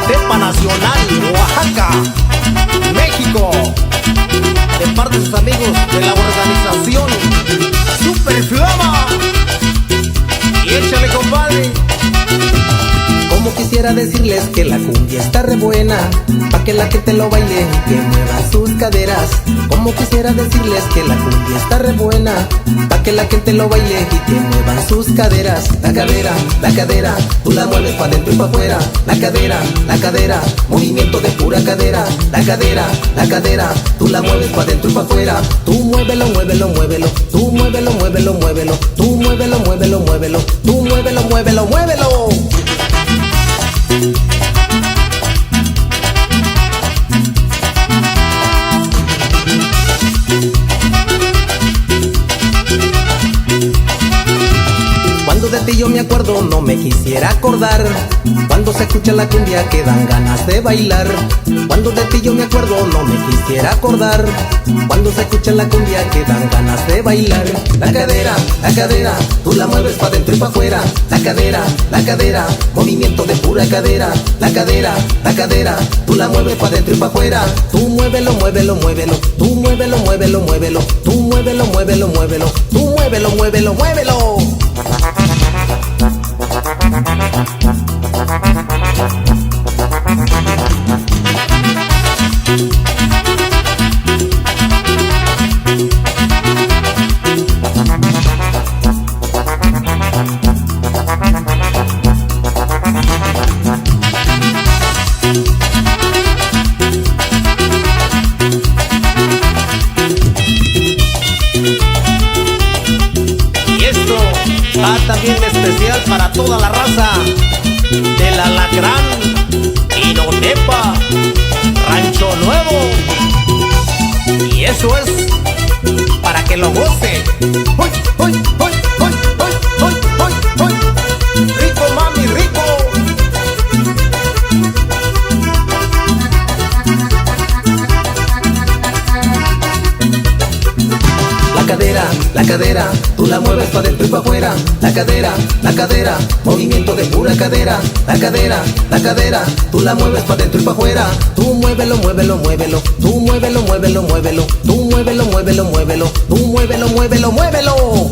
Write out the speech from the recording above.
Inotepa Nacional, Oaxaca, México, de parte de sus amigos de la organización Super Flama. Y échale, compadre. Como quisiera decirles que la cumbia está re buena, pa' que la gente lo baile y que mueva sus caderas. Como quisiera decirles que la cumbia está re buena, pa' que la gente lo baile y que muevan sus caderas. La cadera, tú la mueves pa' dentro y pa' afuera. La cadera, movimiento de pura cadera. La cadera, tú la mueves pa' dentro y pa' afuera. Tú muévelo, muévelo, muévelo. Tú muévelo, muévelo, muévelo. Tú muévelo, muévelo, muévelo. Tú muévelo, muévelo, muévelo. Cuando de ti yo me acuerdo no me quisiera acordar. Cuando se escucha la cumbia que dan ganas de bailar. Cuando de ti yo me acuerdo no me quisiera acordar. Cuando se escucha la cumbia que dan ganas de bailar. La cadera, tú la mueves pa' dentro y pa' afuera. La cadera, movimiento de pura cadera. La cadera, tú la mueves pa' dentro y pa' afuera. Tú muévelo, muévelo, muévelo. Tú muévelo, muévelo, muévelo. Tú muévelo, muévelo, muévelo. Tú muévelo, muévelo, muévelo. También especial para toda la raza del Alacrán, Inotepa, Rancho Nuevo. Y eso es para que lo goce. ¡Hoy, hoy, hoy, hoy, hoy, hoy, hoy, hoy! ¡Rico, mami, rico! La cadera, tú la mueves pa' dentro y pa' afuera. La cadera, movimiento de pura cadera. La cadera, tú la mueves pa' dentro y pa' afuera. Tú muévelo, muévelo, muévelo. Tú muévelo, muévelo, muévelo. Tú muévelo, muévelo, muévelo. Tú muévelo, muévelo, muévelo.